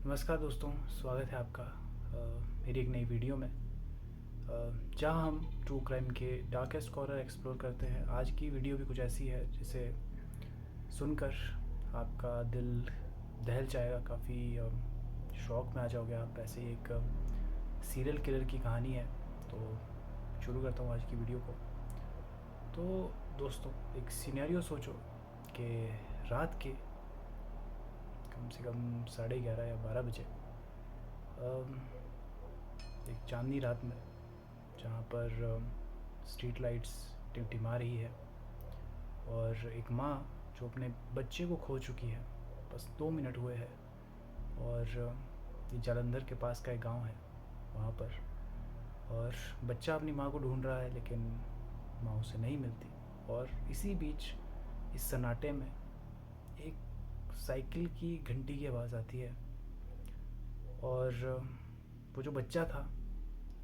नमस्कार दोस्तों, स्वागत है आपका मेरी एक नई वीडियो में, जहां हम ट्रू क्राइम के डार्केस्ट कॉर्नर एक्सप्लोर करते हैं। आज की वीडियो भी कुछ ऐसी है जिसे सुनकर आपका दिल दहल जाएगा, काफ़ी शौक में आ जाओगे आप। ऐसे ही एक सीरियल किलर की कहानी है। तो शुरू करता हूँ आज की वीडियो को। तो दोस्तों, एक सिनेरियो सोचो कि रात के कम से कम 11:30 या 12 बजे एक चांदनी रात में, जहाँ पर स्ट्रीट लाइट्स टिमटिमा रही है और एक माँ जो अपने बच्चे को खो चुकी है, बस 2 मिनट हुए हैं। और ये जालंधर के पास का एक गांव है वहाँ पर, और बच्चा अपनी माँ को ढूंढ रहा है लेकिन माँ उसे नहीं मिलती। और इसी बीच इस सन्नाटे में एक साइकिल की घंटी की आवाज़ आती है, और वो जो बच्चा था,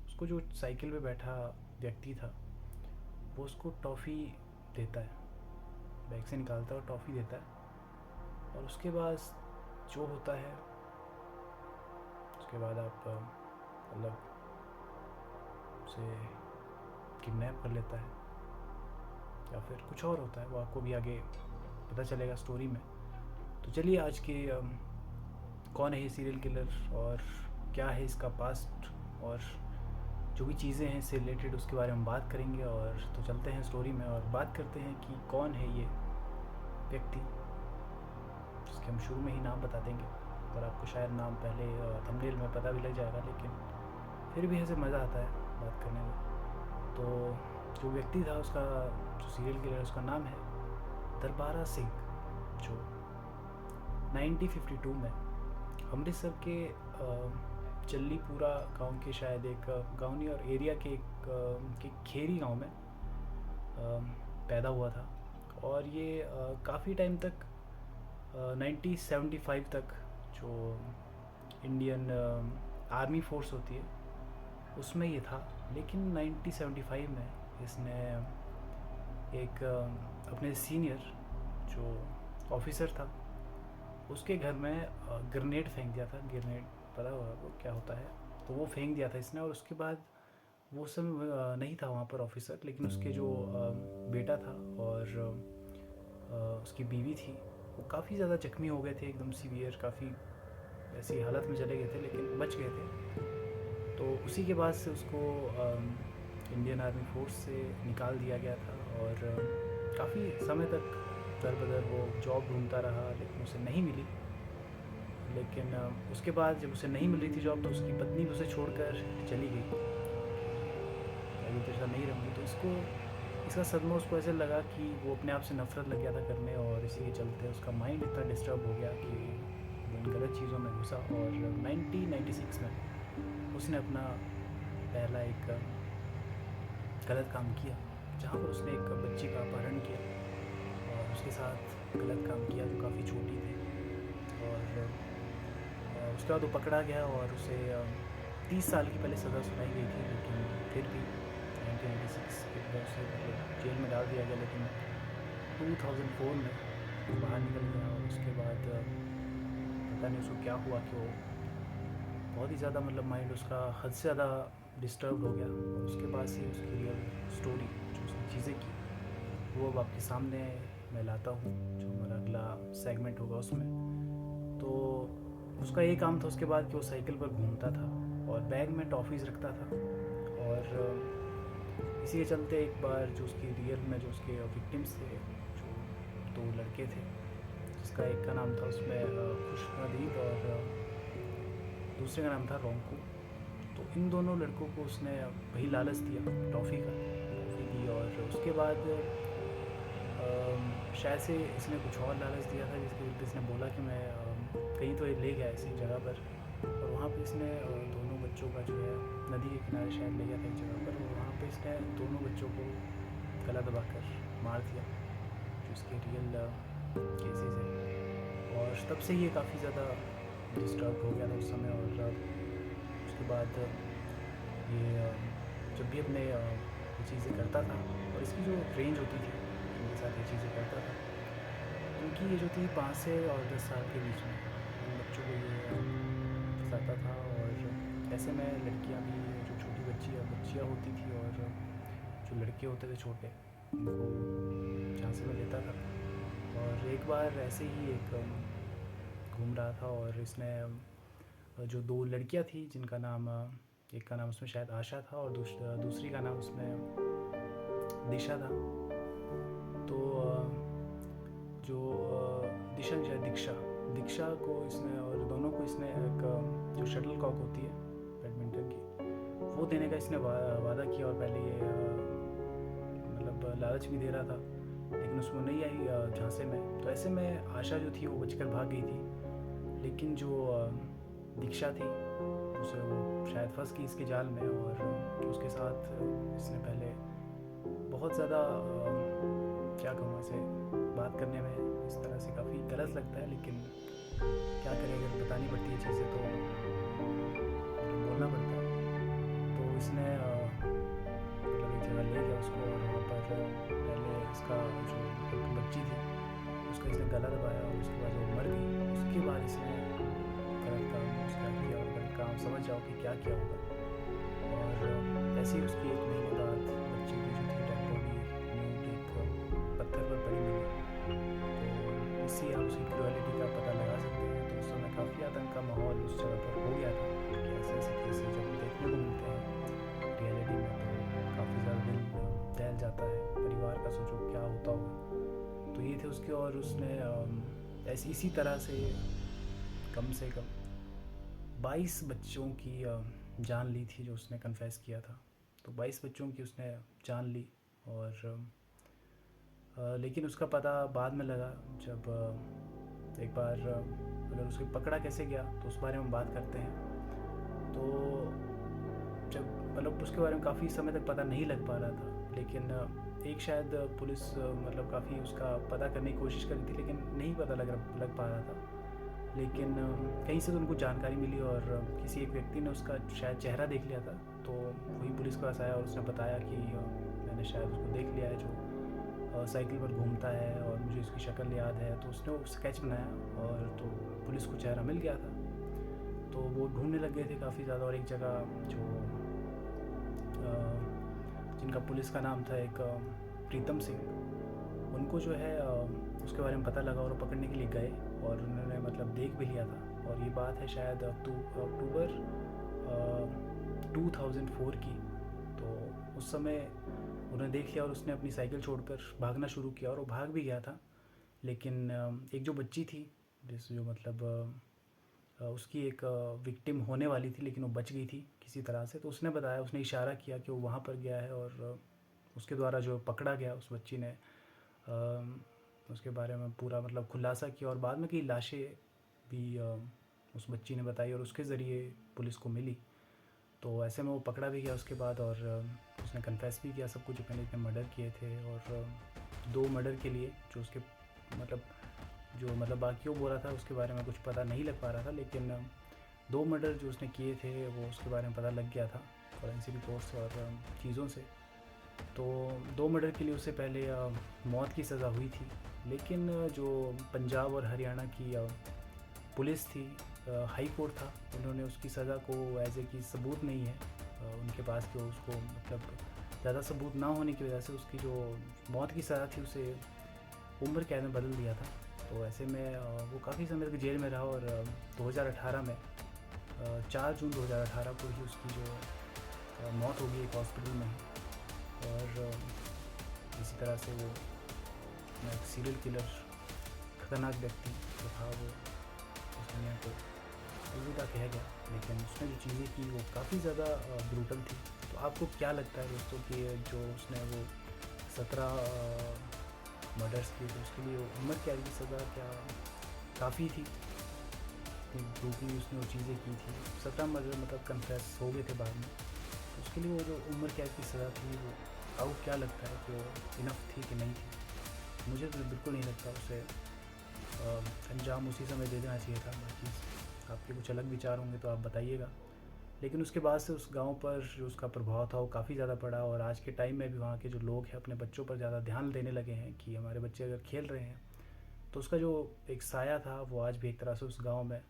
उसको जो साइकिल पे बैठा व्यक्ति था, वो उसको टॉफ़ी देता है, बैग से निकालता है और टॉफ़ी देता है। और उसके बाद जो होता है, उसके बाद आप मतलब उसे किडनैप कर लेता है या फिर कुछ और होता है, वो आपको भी आगे पता चलेगा स्टोरी में। तो चलिए, आज के कौन है ये सीरियल किलर और क्या है इसका पास्ट, और जो भी चीज़ें हैं इससे रिलेटेड, उसके बारे में बात करेंगे। और तो चलते हैं स्टोरी में और बात करते हैं कि कौन है ये व्यक्ति, जिसके हम शुरू में ही नाम बता देंगे। और आपको शायद नाम पहले थंबनेल में पता भी लग जाएगा, लेकिन फिर भी ऐसे मज़ा आता है बात करने में। तो जो व्यक्ति था, उसका जो सीरियल किलर, उसका नाम है दरबारा सिंह, जो 1952 में अमृतसर के चल्लीपुरा गांव के, शायद एक गांव नहीं और एरिया के के खेरी गांव में पैदा हुआ था। और ये काफ़ी टाइम तक 1975 तक जो इंडियन आर्मी फोर्स होती है उसमें ये था। लेकिन 1975 में इसने एक अपने सीनियर जो ऑफिसर था, उसके घर में ग्रेनेड फेंक दिया था। ग्रेनेड पता होगा वो क्या होता है, तो वो फेंक दिया था इसने। और उसके बाद वो सब नहीं था वहाँ पर ऑफिसर, लेकिन उसके जो बेटा था और उसकी बीवी थी, वो काफ़ी ज़्यादा जख्मी हो गए थे, एकदम सीवियर, काफ़ी ऐसी हालत में चले गए थे, लेकिन बच गए थे। तो उसी के बाद से उसको इंडियन आर्मी फोर्स से निकाल दिया गया था। और काफ़ी समय तक दर बदर वो जॉब ढूंढता रहा, लेकिन उसे नहीं मिली। लेकिन उसके बाद जब उसे नहीं मिल रही थी जॉब, तो उसकी पत्नी भी उसे छोड़कर चली गई, अभी तेरे साथ नहीं रहूँगी। तो इसका सदमा उसको ऐसे लगा कि वो अपने आप से नफरत लग गया था करने, और इसी के चलते उसका माइंड इतना डिस्टर्ब हो गया कि वो इन गलत चीज़ों में घुसा। और 1996 में उसने अपना पहला एक गलत काम किया, जहाँ पर उसने एक बच्ची का अपहरण किया और उसके साथ गलत काम किया, जो काफ़ी छोटी थी। और उसके बाद वो पकड़ा गया और उसे 30 साल की पहले सज़ा सुनाई गई थी, लेकिन फिर भी 1996 के बाद उसे मतलब जेल में डाल दिया गया। लेकिन 2004 में वो बाहर निकल गया। और उसके बाद पता नहीं उसको क्या हुआ कि वो बहुत ही ज़्यादा, मतलब माइंड उसका हद से ज़्यादा डिस्टर्ब हो गया। और उसके बाद से उसकी रियल स्टोरी, जो उसने चीज़ें की, वो अब आपके सामने मैं लाता हूँ, जो हमारा अगला सेगमेंट होगा उसमें। तो उसका ये काम था उसके बाद कि वो साइकिल पर घूमता था और बैग में टॉफ़ीज़ रखता था। और इसी के चलते एक बार जो उसकी रियल में जो उसके विक्टिम्स थे, जो 2 लड़के थे, जिसका एक का नाम था उसमें खुशनदीद और दूसरे का नाम था रोंकू। तो इन दोनों लड़कों को उसने वही लालच दिया, टॉफ़ी दी। और उसके बाद शायद से इसने कुछ और लालच दिया था, जिसके वजह इसने बोला कि मैं कहीं तो ले गया ऐसी जगह पर। और वहाँ पे इसने दोनों बच्चों का जो है, नदी के किनारे शायद ले गया था एक जगह पर, और वहाँ पे इसने दोनों बच्चों को गला दबाकर मार दिया, जो इसके रियल केसेस है। और तब से ये काफ़ी ज़्यादा डिस्टर्ब हो गया था उस समय। और उसके बाद ये जब भी अपने ये चीज़ें करता था, और इसकी जो रेंज होती थी इनके साथ ये चीज़ें करता था, इनकी एज होती थी 5 से और 10 साल के बीच में। इन बच्चों को ये था। और ऐसे में लड़कियां भी, जो छोटी बच्चियाँ होती थी और जो लड़के होते थे छोटे, उनको झांसे में लेता था। और एक बार ऐसे ही एक घूम रहा था और इसने जो दो लड़कियां थी जिनका नाम, एक का नाम उसमें शायद आशा था और दूसरी का नाम उसमें दिशा था। तो जो दिशा नहीं, शायद दीक्षा को इसने, और दोनों को इसने एक जो शटल कॉक होती है बैडमिंटन की, वो देने का इसने वादा किया। और पहले ये मतलब लालच भी दे रहा था, लेकिन उसमें नहीं आई झांसे में। तो ऐसे में आशा जो थी वो बचकर भाग गई थी, लेकिन जो दीक्षा थी उसे वो शायद फंस गई इसके जाल में। और उसके साथ इसने पहले बहुत ज़्यादा, क्या कहूँ, ऐसे बात करने में इस तरह से काफ़ी गलत लगता है, लेकिन क्या करें, अगर बतानी पड़ती है चीज़ें तो बोलना पड़ता है। तो इसने मतलब एक जगह ले गया उसको, और वहाँ पर पहले इसका जो एक बच्ची थी उसका इसने गला दबाया, और उसके बाद वो मर गई। उसके बाद इसने गलत काम उसका किया, और गलत काम समझ जाओ कि क्या किया होगा। और ऐसे ही उसकी 1 महीने बाद बच्ची की जो थी डेड बॉडी न्यूट एक पत्थर पर पड़ी मिली। तो इससे आप उसकी क्रूएलिटी का पता लगा सकते हैं। तो उस समय काफ़ी आतंक का माहौल उस जगह पर हो गया था कि ऐसे ऐसे केसेस जब देखने को मिलते हैं रियलिटी में, तो काफ़ी ज़्यादा दिल दहल जाता है। परिवार का सोचो क्या होता होगा। तो ये थे उसके, और उसने ऐसी इसी तरह से कम से कम 22 बच्चों की जान ली थी, जो उसने कन्फेस किया था। तो 22 बच्चों की उसने जान ली। और लेकिन उसका पता बाद में लगा, जब एक बार अगर उसको पकड़ा कैसे गया तो उस बारे में बात करते हैं। तो जब मतलब उसके बारे में काफ़ी समय तक पता नहीं लग पा रहा था, लेकिन एक शायद पुलिस मतलब काफ़ी उसका पता करने की कोशिश करी थी, लेकिन नहीं पता लग पा रहा था। लेकिन कहीं से तो उनको जानकारी मिली, और किसी एक व्यक्ति ने उसका शायद चेहरा देख लिया था। तो वही पुलिस के पास आया और उसने बताया कि मैंने शायद उसको देख लिया है, जो साइकिल पर घूमता है, और मुझे उसकी शक्ल याद है। तो उसने वो स्केच बनाया, और तो पुलिस को चेहरा मिल गया था। तो वो ढूंढने लग गए थे काफ़ी ज़्यादा। और एक जगह जो जिनका पुलिस का नाम था एक प्रीतम सिंह, उनको जो है उसके बारे में पता लगा, और वो पकड़ने के लिए गए, और उन्होंने मतलब देख भी लिया था। और ये बात है शायद अक्टूबर 2004 की। तो उस समय उन्होंने देख लिया, और उसने अपनी साइकिल छोड़कर भागना शुरू किया, और वो भाग भी गया था। लेकिन एक जो बच्ची थी, जो मतलब उसकी एक विक्टिम होने वाली थी, लेकिन वो बच गई थी किसी तरह से। तो उसने बताया, उसने इशारा किया कि वो वहाँ पर गया है, और उसके द्वारा जो पकड़ा गया उस बच्ची ने उसके बारे में पूरा मतलब खुलासा किया। और बाद में कई लाशें भी उस बच्ची ने बताई, और उसके ज़रिए पुलिस को मिली। तो ऐसे में वो पकड़ा भी गया उसके बाद, और उसने कन्फेस भी किया सब कुछ, जो मैंने इतने मर्डर किए थे। और 2 मर्डर के लिए जो उसके मतलब बाकी वो बोला था उसके बारे में कुछ पता नहीं लग पा रहा था, लेकिन 2 मर्डर जो उसने किए थे वो उसके बारे में पता लग गया था फॉरेंसिक रिपोर्ट्स और चीज़ों से। तो 2 मर्डर के लिए उससे पहले मौत की सज़ा हुई थी। लेकिन जो पंजाब और हरियाणा की पुलिस थी, हाई कोर्ट था, उन्होंने उसकी सज़ा को एज ए कि सबूत नहीं है उनके पास, कि उसको मतलब ज़्यादा सबूत ना होने की वजह से उसकी जो मौत की सज़ा थी उसे उम्र कैद में बदल दिया था। तो ऐसे में वो काफ़ी समय तक जेल में रहा, और 2018 में 4 जून 2018 को ही उसकी जो मौत हो गई एक हॉस्पिटल में ही। और इसी तरह से वो एक सीरियल किलर, खतरनाक व्यक्ति जो था, वो उस दुनिया को अलविदा कह गया। लेकिन उसने जो चीज़ें की वो काफ़ी ज़्यादा ब्रूटल थी। तो आपको क्या लगता है दोस्तों कि जो उसने वो 17 मर्डर्स किए थे, उसके लिए उम्र कैद की सज़ा क्या काफ़ी थी? ब्रूटली उसने वो चीज़ें की थी, 17 मर्डर मतलब कन्फेस हो गए थे बाद में। तो उसके लिए वो जो उम्र कैद की सज़ा थी, वो आपको क्या लगता है कि वो इनफ थी कि नहीं थी? मुझे तो बिल्कुल नहीं लगता उसे अंजाम उसी समय दे देना चाहिए था। बाकी आपके कुछ अलग विचार होंगे तो आप बताइएगा। लेकिन उसके बाद से उस गांव पर जो उसका प्रभाव था वो काफ़ी ज़्यादा पड़ा, और आज के टाइम में भी वहाँ के जो लोग हैं अपने बच्चों पर ज़्यादा ध्यान देने लगे हैं कि हमारे बच्चे अगर खेल रहे हैं तो उसका जो एक साया था वो आज भी एक तरह से उस गांव में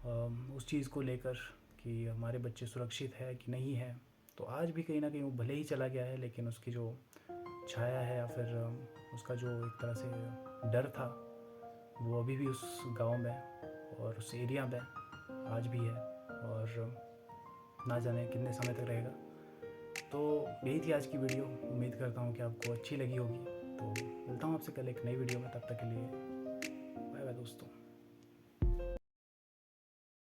उस चीज़ को लेकर कि हमारे बच्चे सुरक्षित है कि नहीं है। तो आज भी कहीं ना कहीं वो भले ही चला गया है, लेकिन उसकी जो छाया है या फिर उसका जो एक तरह से डर था, वो अभी भी उस गांव में और उस एरिया में आज भी है, और ना जाने कितने समय तक रहेगा। तो यही थी आज की वीडियो। उम्मीद करता हूँ कि आपको अच्छी लगी होगी। तो मिलता हूँ आपसे कल एक नई वीडियो में। तब तक के लिए बाय बाय दोस्तों।